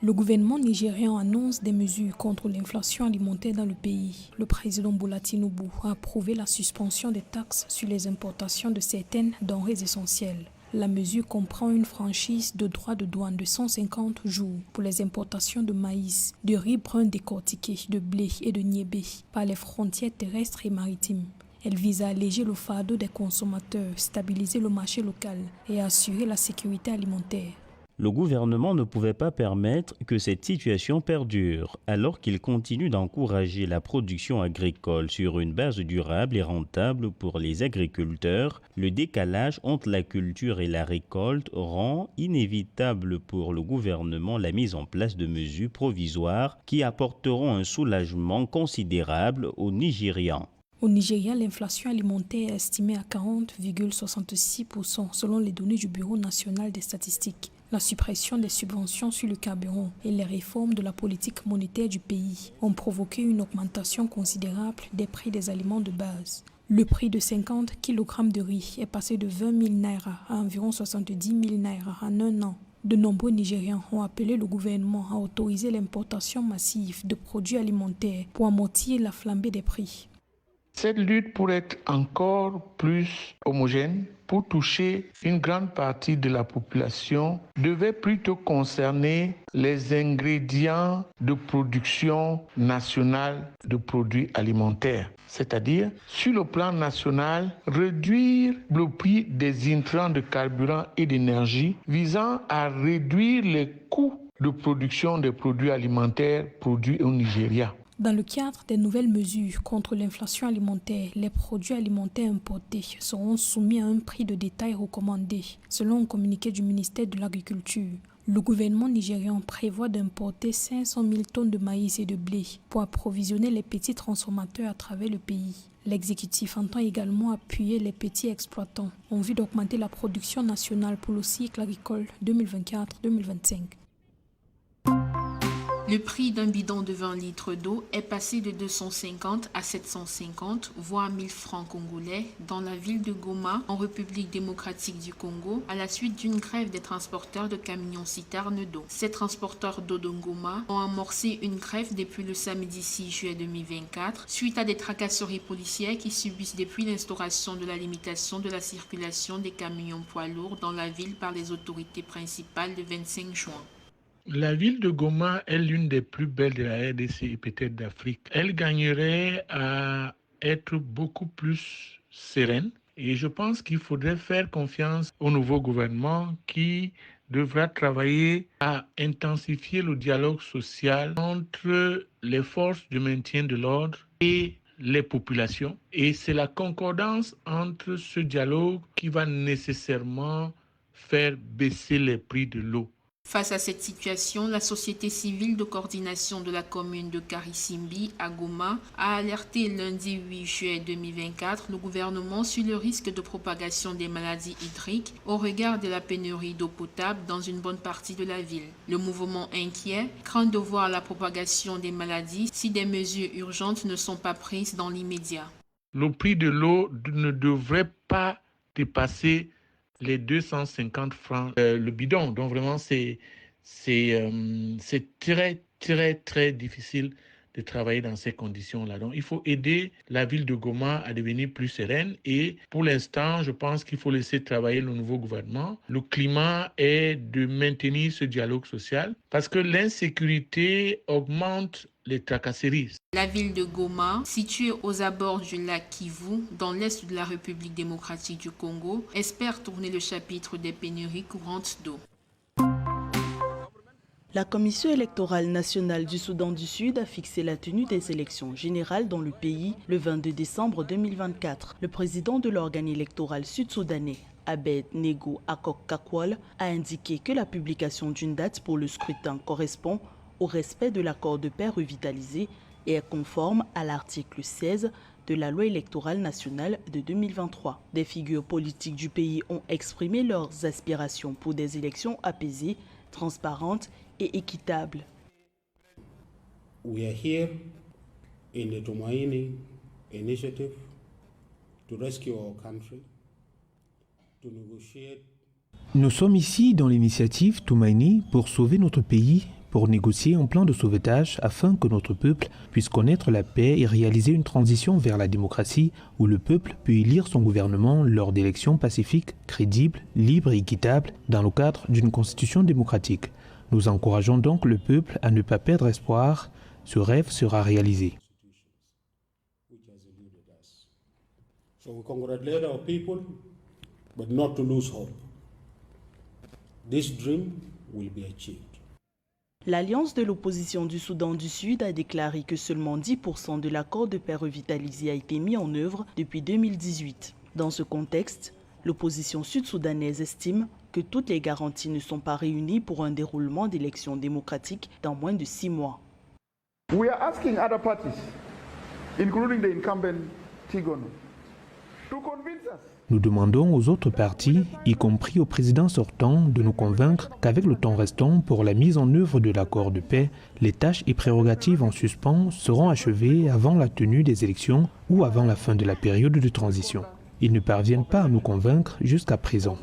Le gouvernement nigérien annonce des mesures contre l'inflation alimentaire dans le pays. Le président Bola Tinubu a approuvé la suspension des taxes sur les importations de certaines denrées essentielles. La mesure comprend une franchise de droits de douane de 150 jours pour les importations de maïs, de riz brun décortiqué, de blé et de niébé par les frontières terrestres et maritimes. Elle vise à alléger le fardeau des consommateurs, stabiliser le marché local et assurer la sécurité alimentaire. Le gouvernement ne pouvait pas permettre que cette situation perdure, alors qu'il continue d'encourager la production agricole sur une base durable et rentable pour les agriculteurs. Le décalage entre la culture et la récolte rend inévitable pour le gouvernement la mise en place de mesures provisoires qui apporteront un soulagement considérable aux Nigérians. Au Nigeria, l'inflation alimentaire est estimée à 40,66% selon les données du Bureau national des statistiques. La suppression des subventions sur le carburant et les réformes de la politique monétaire du pays ont provoqué une augmentation considérable des prix des aliments de base. Le prix de 50 kg de riz est passé de 20 000 naira à environ 70 000 naira en un an. De nombreux Nigérians ont appelé le gouvernement à autoriser l'importation massive de produits alimentaires pour amortir la flambée des prix. Cette lutte pourrait être encore plus homogène pour toucher une grande partie de la population devait plutôt concerner les ingrédients de production nationale de produits alimentaires. C'est-à-dire, sur le plan national, réduire le prix des intrants de carburant et d'énergie visant à réduire les coûts de production des produits alimentaires produits au Nigeria. Dans le cadre des nouvelles mesures contre l'inflation alimentaire, les produits alimentaires importés seront soumis à un prix de détail recommandé, selon un communiqué du ministère de l'Agriculture. Le gouvernement nigérian prévoit d'importer 500 000 tonnes de maïs et de blé pour approvisionner les petits transformateurs à travers le pays. L'exécutif entend également appuyer les petits exploitants en vue d'augmenter la production nationale pour le cycle agricole 2024-2025. Le prix d'un bidon de 20 litres d'eau est passé de 250 à 750, voire 1000 francs congolais dans la ville de Goma, en République démocratique du Congo, à la suite d'une grève des transporteurs de camions-citernes d'eau. Ces transporteurs d'eau de Goma ont amorcé une grève depuis le samedi 6 juillet 2024, suite à des tracasseries policières qui subissent depuis l'instauration de la limitation de la circulation des camions poids lourds dans la ville par les autorités principales le 25 juin. La ville de Goma est l'une des plus belles de la RDC et peut-être d'Afrique. Elle gagnerait à être beaucoup plus sereine et je pense qu'il faudrait faire confiance au nouveau gouvernement qui devra travailler à intensifier le dialogue social entre les forces de maintien de l'ordre et les populations. Et c'est la concordance entre ce dialogue qui va nécessairement faire baisser les prix de l'eau. Face à cette situation, la société civile de coordination de la commune de Karisimbi à Goma a alerté lundi 8 juillet 2024 le gouvernement sur le risque de propagation des maladies hydriques au regard de la pénurie d'eau potable dans une bonne partie de la ville. Le mouvement inquiet craint de voir la propagation des maladies si des mesures urgentes ne sont pas prises dans l'immédiat. Le prix de l'eau ne devrait pas dépasser les 250 francs le bidon. Donc vraiment, c'est très difficile de travailler dans ces conditions-là. Donc il faut aider la ville de Goma à devenir plus sereine et pour l'instant, je pense qu'il faut laisser travailler le nouveau gouvernement. Le climat est de maintenir ce dialogue social parce que l'insécurité augmente les tracasseries. La ville de Goma, située aux abords du lac Kivu, dans l'est de la République démocratique du Congo, espère tourner le chapitre des pénuries courantes d'eau. La Commission électorale nationale du Soudan du Sud a fixé la tenue des élections générales dans le pays le 22 décembre 2024. Le président de l'organe électoral sud-soudanais, Abed Nego Akok Kakwal, a indiqué que la publication d'une date pour le scrutin correspond au respect de l'accord de paix revitalisé et est conforme à l'article 16 de la loi électorale nationale de 2023. Des figures politiques du pays ont exprimé leurs aspirations pour des élections apaisées, transparentes et équitables. We are here in the Tumaini initiative to rescue our country, to negotiate. Nous sommes ici dans l'initiative Tumaini pour sauver notre pays, pour négocier un plan de sauvetage afin que notre peuple puisse connaître la paix et réaliser une transition vers la démocratie où le peuple peut élire son gouvernement lors d'élections pacifiques, crédibles, libres et équitables dans le cadre d'une constitution démocratique. Nous encourageons donc le peuple à ne pas perdre espoir. Ce rêve sera réalisé. So we congratulate our people, but not to lose hope. This dream will be achieved. L'Alliance de l'opposition du Soudan du Sud a déclaré que seulement 10% de l'accord de paix revitalisé a été mis en œuvre depuis 2018. Dans ce contexte, l'opposition sud-soudanaise estime que toutes les garanties ne sont pas réunies pour un déroulement d'élections démocratiques dans moins de 6 mois. We are asking other parties, including the incumbent Tigono, to convince us. Nous demandons aux autres partis, y compris au président sortant, de nous convaincre qu'avec le temps restant pour la mise en œuvre de l'accord de paix, les tâches et prérogatives en suspens seront achevées avant la tenue des élections ou avant la fin de la période de transition. Ils ne parviennent pas à nous convaincre jusqu'à présent.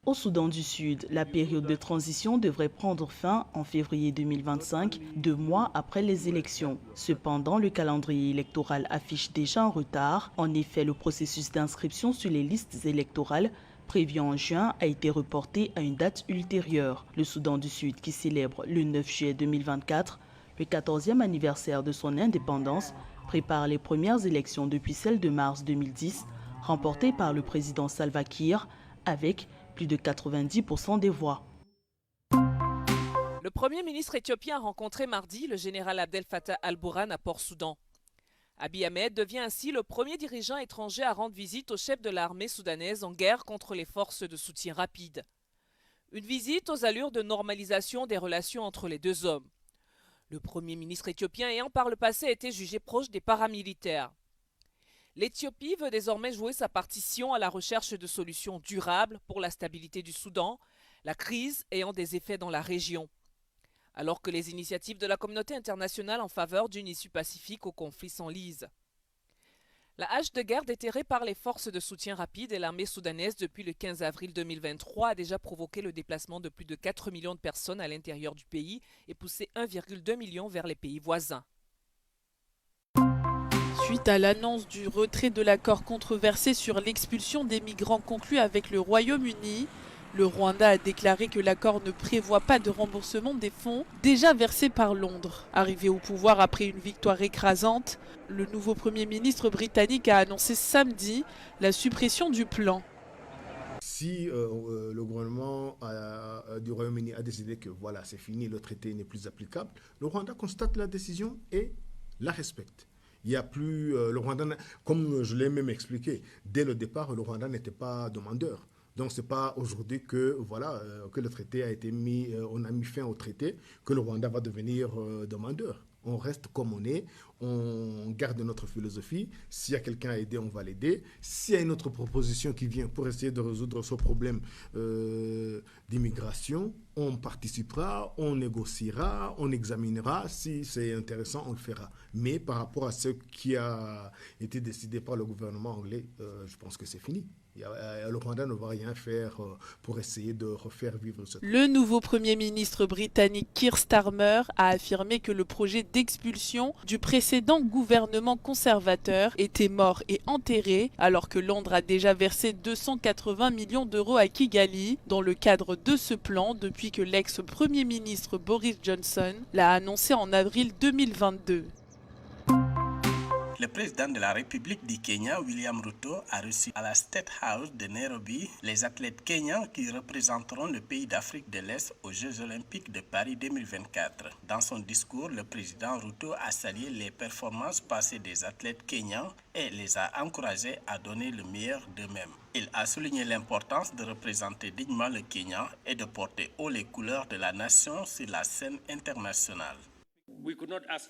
Au Soudan du Sud, la période de transition devrait prendre fin en février 2025, 2 mois après les élections. Cependant, le calendrier électoral affiche déjà un retard. En effet, le processus d'inscription sur les listes électorales prévu en juin a été reporté à une date ultérieure. Le Soudan du Sud, qui célèbre le 9 juillet 2024, le 14e anniversaire de son indépendance, prépare les premières élections depuis celles de mars 2010, remportées par le président Salva Kiir, avec plus de 90% des voix. Le Premier ministre éthiopien a rencontré mardi le général Abdel Fattah al-Burhan à Port-Soudan. Abiy Ahmed devient ainsi le premier dirigeant étranger à rendre visite au chef de l'armée soudanaise en guerre contre les forces de soutien rapide. Une visite aux allures de normalisation des relations entre les deux hommes. Le Premier ministre éthiopien ayant par le passé été jugé proche des paramilitaires. L'Éthiopie veut désormais jouer sa partition à la recherche de solutions durables pour la stabilité du Soudan, la crise ayant des effets dans la région. Alors que les initiatives de la communauté internationale en faveur d'une issue pacifique au conflit s'enlisent. La hache de guerre déterrée par les forces de soutien rapide et l'armée soudanaise depuis le 15 avril 2023 a déjà provoqué le déplacement de plus de 4 millions de personnes à l'intérieur du pays et poussé 1,2 million vers les pays voisins. Suite à l'annonce du retrait de l'accord controversé sur l'expulsion des migrants conclu avec le Royaume-Uni, le Rwanda a déclaré que l'accord ne prévoit pas de remboursement des fonds déjà versés par Londres. Arrivé au pouvoir après une victoire écrasante, le nouveau Premier ministre britannique a annoncé samedi la suppression du plan. Si le gouvernement du Royaume-Uni a décidé que voilà, c'est fini, le traité n'est plus applicable, le Rwanda constate la décision et la respecte. Il n'y a plus, le Rwanda, comme je l'ai même expliqué, dès le départ, le Rwanda n'était pas demandeur. Donc ce n'est pas aujourd'hui que, voilà, que le traité a été mis, on a mis fin au traité, que le Rwanda va devenir demandeur. On reste comme on est, on garde notre philosophie. S'il y a quelqu'un à aider, on va l'aider. S'il y a une autre proposition qui vient pour essayer de résoudre ce problème d'immigration, on participera, on négociera, on examinera. Si c'est intéressant, on le fera. Mais par rapport à ce qui a été décidé par le gouvernement anglais, je pense que c'est fini. Le Rwanda ne va rien faire pour essayer de refaire vivre ce... Le nouveau Premier ministre britannique Keir Starmer a affirmé que le projet d'expulsion du précédent gouvernement conservateur était mort et enterré, alors que Londres a déjà versé 280 millions d'euros à Kigali dans le cadre de ce plan depuis que l'ex-Premier ministre Boris Johnson l'a annoncé en avril 2022. Le président de la République du Kenya, William Ruto, a reçu à la State House de Nairobi les athlètes kenyans qui représenteront le pays d'Afrique de l'Est aux Jeux Olympiques de Paris 2024. Dans son discours, le président Ruto a salué les performances passées des athlètes kenyans et les a encouragés à donner le meilleur d'eux-mêmes. Il a souligné l'importance de représenter dignement le Kenya et de porter haut les couleurs de la nation sur la scène internationale.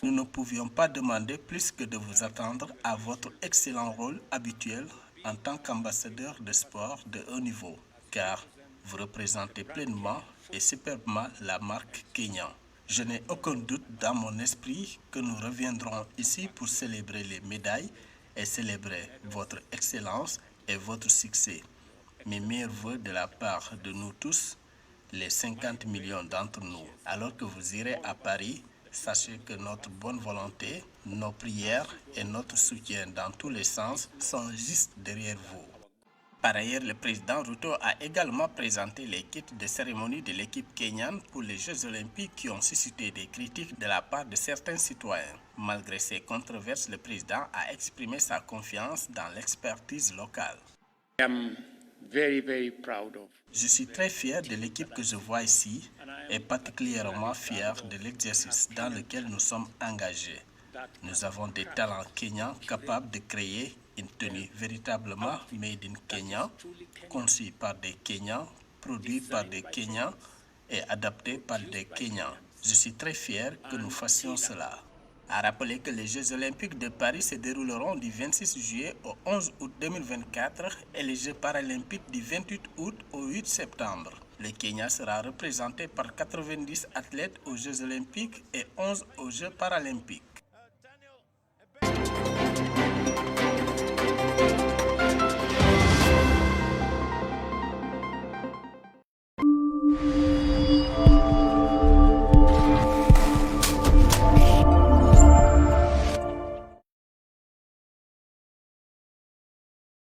Nous ne pouvions pas demander plus que de vous attendre à votre excellent rôle habituel en tant qu'ambassadeur de sport de haut niveau, car vous représentez pleinement et superbement la marque Kenya. Je n'ai aucun doute dans mon esprit que nous reviendrons ici pour célébrer les médailles et célébrer votre excellence et votre succès. Mes meilleurs vœux de la part de nous tous, les 50 millions d'entre nous. Alors que vous irez à Paris, sachez que notre bonne volonté, nos prières et notre soutien dans tous les sens sont juste derrière vous. Par ailleurs, le président Ruto a également présenté les kits de cérémonie de l'équipe kenyane pour les Jeux Olympiques qui ont suscité des critiques de la part de certains citoyens. Malgré ces controverses, le président a exprimé sa confiance dans l'expertise locale. Je suis très fier de l'équipe que je vois ici et particulièrement fier de l'exercice dans lequel nous sommes engagés. Nous avons des talents kenyans capables de créer une tenue véritablement made in Kenya, conçue par des Kenyans, produite par des Kenyans et adaptée par des Kenyans. Je suis très fier que nous fassions cela. À rappeler que les Jeux Olympiques de Paris se dérouleront du 26 juillet au 11 août 2024 et les Jeux Paralympiques du 28 août au 8 septembre. Le Kenya sera représenté par 90 athlètes aux Jeux Olympiques et 11 aux Jeux Paralympiques.